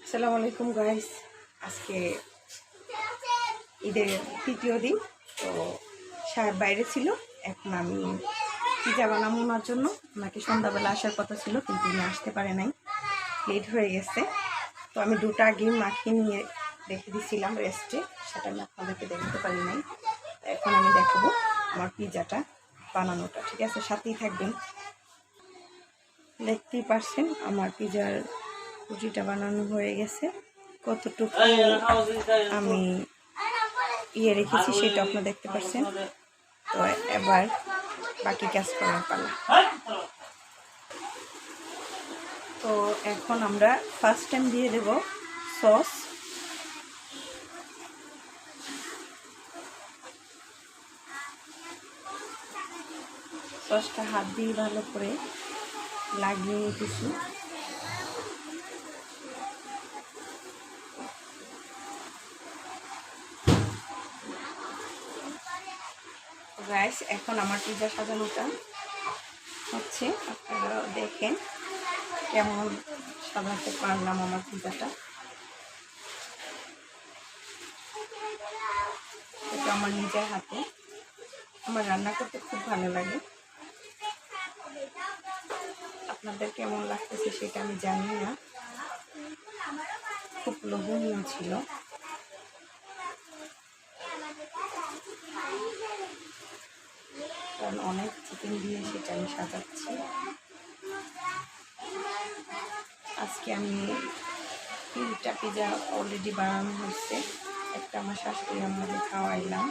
আসসালামু আলাইকুম গাইস। আজকে ঈদের তৃতীয় দিন। তো সাহেব বাইরে ছিল, এখন আমি পিজা বানাবো ওনার জন্য। ওনাকে সন্ধ্যাবেলা আসার কথা ছিল, কিন্তু উনি আসতে পারে নাই, লেট হয়ে গেছে। তো আমি দুটো ডিম মাখিয়ে নিয়ে রেখে দিয়েছিলাম রেস্টে, সেটা আমি আপনাদেরকে দেখাতে পারি নাই। এখন আমি দেখাবো আমার পিজাটা বানানোটা, ঠিক আছে? সাথেই থাকবেন। দেখতেই পারছেন আমার পিজার রুটিটা বানানো হয়ে গেছে। কতটুকু আমি রেখেছি সেটা আপনারা দেখতে পাচ্ছেন। তো এবার বাকি কাজ করার পালা। তো এখন আমরা ফার্স্ট টাইম দিয়ে দেব সস। সসটা হাত দিয়ে ভালো করে লাগিয়ে নিতেছি। গাইস, এখন আমার পিজা সাজানোটা হচ্ছে, আপনারা দেখেন কেমন সাজাতে পারলাম আমার পিজাটা। এটা আমার নিজের হাতে, আমার রান্না করতে খুব ভালো লাগে। আপনাদের কেমন লাগতেছে সেটা আমি জানি না। খুব লোভনীয় ছিল। কারণ অনেক চিকেন দিয়ে সেটা আমি সাজাচ্ছি। আজকে আমি 3টা পিজা অলরেডি বানানো হচ্ছে। একটা আমার শাশুড়ি আমাদের খাওয়াইলাম,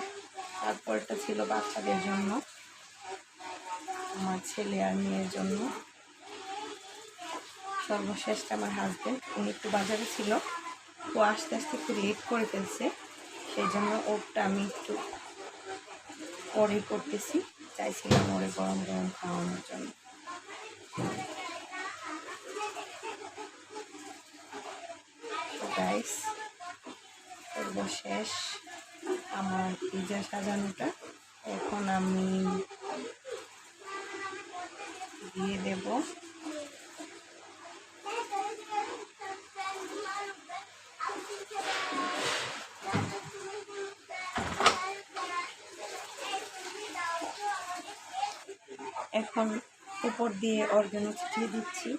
তারপরটা ছিল বাচ্চাদের জন্য, আমার ছেলে আর মেয়ের জন্য। সর্বশেষটা আমার হাজব্যান্ড, উনি একটু বাজারে ছিল, তো আস্তে আস্তে একটু লেট করে ফেলছে, সেই জন্য ওরটা আমি একটু পরে করতেছি। চাইছিলাম ওরে গরম গরম খাওয়ানোর জন্য। গাইস, সর্বশেষ আমার পিজা সাজানোটা। এখন আমি দিয়ে দেব এখন উপর দিয়ে অর্গানো ছিটিয়ে দিচ্ছি।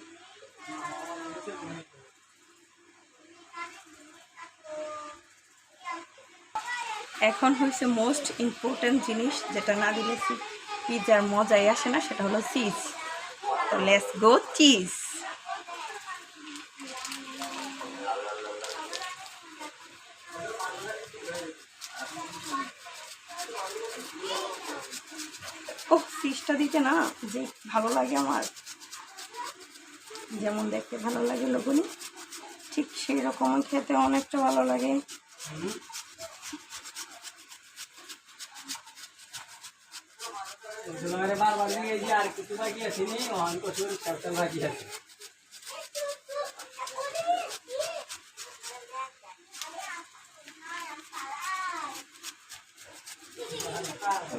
এখন হচ্ছে মোস্ট ইম্পর্টেন্ট জিনিস, যেটা না দিলে পিজার মজাই আসে না, সেটা হলো চিজ। তো লেটস গো চিজ। ও চিজটা দিতে না যে ভালো লাগে আমার, যেমন দেখতে ভালো লাগে লোকনি, ঠিক সেই রকম খেতে অনেকটা ভালো লাগে।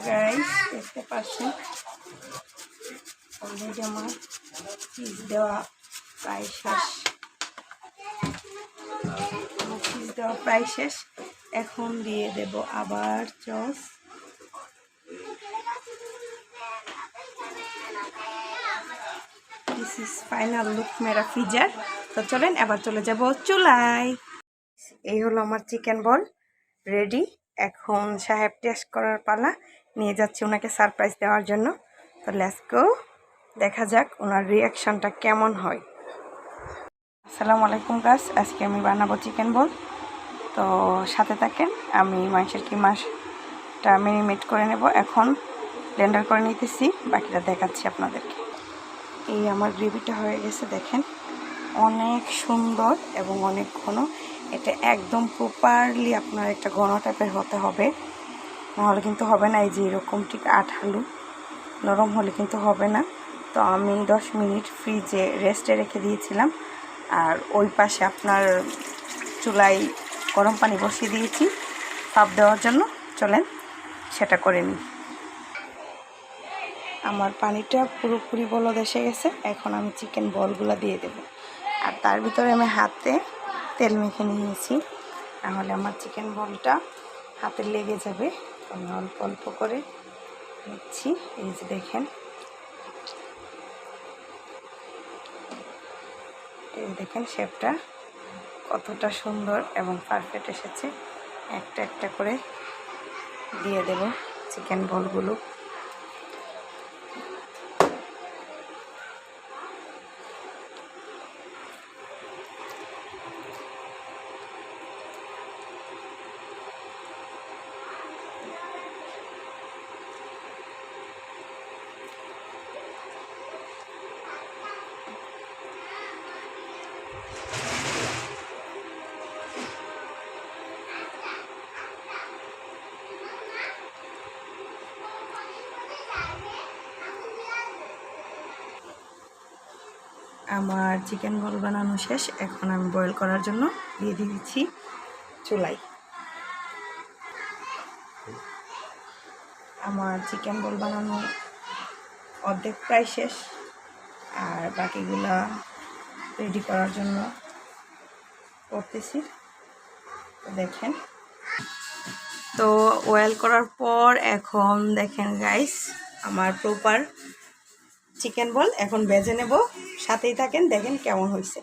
গাইস, দেখতে পাচ্ছেন অলরেডি আমার চিজ দেওয়া প্রায় শেষ। চিজ দেওয়া প্রায় শেষ। এখন দিয়ে দেব আবার sauce. This is final look মেরা পিজার। তো চলেন এবার চলে যাব চুলায়। এই হলো আমার চিকেন বল রেডি। এখন সাহেব টেস্ট করার পালা, নিয়ে যাচ্ছি ওনাকে সারপ্রাইজ দেওয়ার জন্য। তো লেটস গো, দেখা যাক ওনার রিয়াকশনটা কেমন হয়। আসসালামু আলাইকুম গাইস, আজকে আমি বানাবো চিকেন বল। তো সাথে থাকেন। আমি মাংসের কিমাটা ম্যারিনেট করে নেব, এখন ব্লেন্ডার করে নিতেছি, বাকিটা দেখাচ্ছি আপনাদেরকে। এই আমার গ্রেভিটা হয়ে গেছে, দেখেন অনেক সুন্দর এবং অনেক ঘন। এটা একদম প্রপারলি আপনার একটা ঘন টাইপের হতে হবে, নাহলে কিন্তু হবে না। এই যে এরকম ঠিক আঠালো নরম হলে কিন্তু হবে না। তো আমি 10 মিনিট ফ্রিজে রেস্টে রেখে দিয়েছিলাম। আর ওই পাশে আপনার চুলায় গরম পানি বসিয়ে দিয়েছি ভাপ দেওয়ার জন্য। চলেন সেটা করে নিই। আমার পানিটা পুরোপুরি বলদ এসে গেছে। এখন আমি চিকেন বলগুলো দিয়ে দেব, আর তার ভিতরে আমি হাতে তেল মেখে নিয়েছি, তাহলে আমার চিকেন বলটা হাতে লেগে যাবে। আমি অল্প অল্প করে নিচ্ছি। এই যে দেখেন, এই দেখেন শেপটা কতটা সুন্দর এবং পারফেক্ট এসেছে। একটা একটা করে দিয়ে দেব চিকেন বলগুলো। আমার চিকেন বল বানানো শেষ। এখন আমি বয়েল করার জন্য দিয়ে দিয়েছি চুলায়। আমার চিকেন বল বানানো অর্ধেক প্রায় শেষ, আর বাকিগুলা রেডি করার জন্য করতেছি। দেখেন, তো বয়েল করার পর এখন দেখেন গাইস, আমার প্রপার চিকেন বল এখন ভেজে নেব। সাথেই থাকেন, দেখেন কেমন হয়েছে।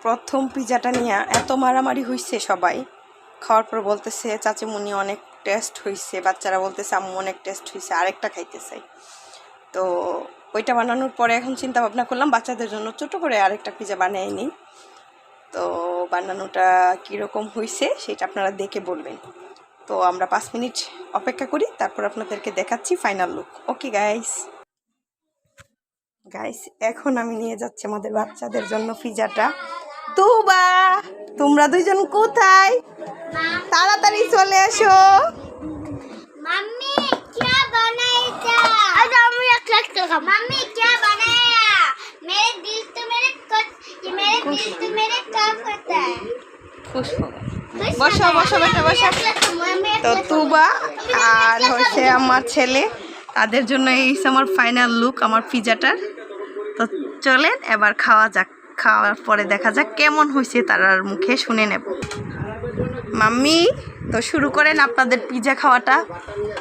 প্রথম পিজাটা নিয়ে এত মারামারি হয়েছে, সবাই খাওয়ার পর বলতেছে চাচিমুনি অনেক টেস্ট হয়েছে, বাচ্চারা বলতেছে আম্মু অনেক টেস্ট হয়েছে, আরেকটা খাইতে চাই। তো ওইটা বানানোর পরে এখন চিন্তা ভাবনা করলাম বাচ্চাদের জন্য ছোটো করে আরেকটা পিজা বানিয়ে নিই। তো বানানোটা কীরকম হয়েছে সেটা আপনারা দেখে বলবেন। তো আমরা 5 মিনিট অপেক্ষা করি, তারপর আপনাদেরকে দেখাচ্ছি ফাইনাল লুক। ওকে গাইস, এখন আমি নিয়ে যাচ্ছি আমাদের বাচ্চাদের জন্য পিজাটা। তুবা, তোমরা দুইজন কোথায়? তাড়াতাড়ি চলে এসো। मम्मी क्या बनाया था? आज मम्मी एक लाख का मम्मी क्या बनाया? मेरे दिल तो मेरे काम करता है। खुश होगा। বসো বসো বেটা বসো। তো তুবা আর হচ্ছে আমার ছেলে, তাদের জন্য এই আমার ফাইনাল লুক আমার পিজাটার। তো চলেন এবার খাওয়া যাক, খাওয়ার পরে দেখা যাক কেমন হয়েছে তারার মুখে শুনে নেব। মাম্মি, তো শুরু করেন আপনাদের পিজা খাওয়াটা।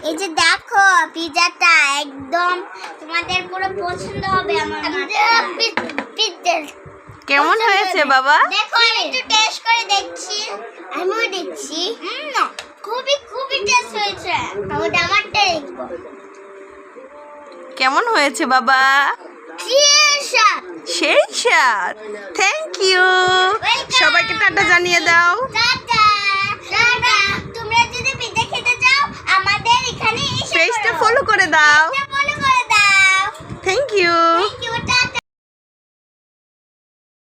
এই যে দেখো পিজাটা একদম তোমাদের পুরো পছন্দ হবে। আমার পিজা কেমন হয়েছে বাবা? দেখো আমি একটু টেস্ট করে দেখছি। আমিও দেখছি। খুবই টেস্ট হয়েছে। আমারটা দেখবো কেমন হয়েছে বাবা? সেই স্বাদ। Thank you. সবাইকে টাটা জানিয়ে দাও। তোমরা যদি পিজা খেতে চাও আমাদের এখানে এসে পেজটা ফলো করে দাও। ফলো করে দাও। Thank you.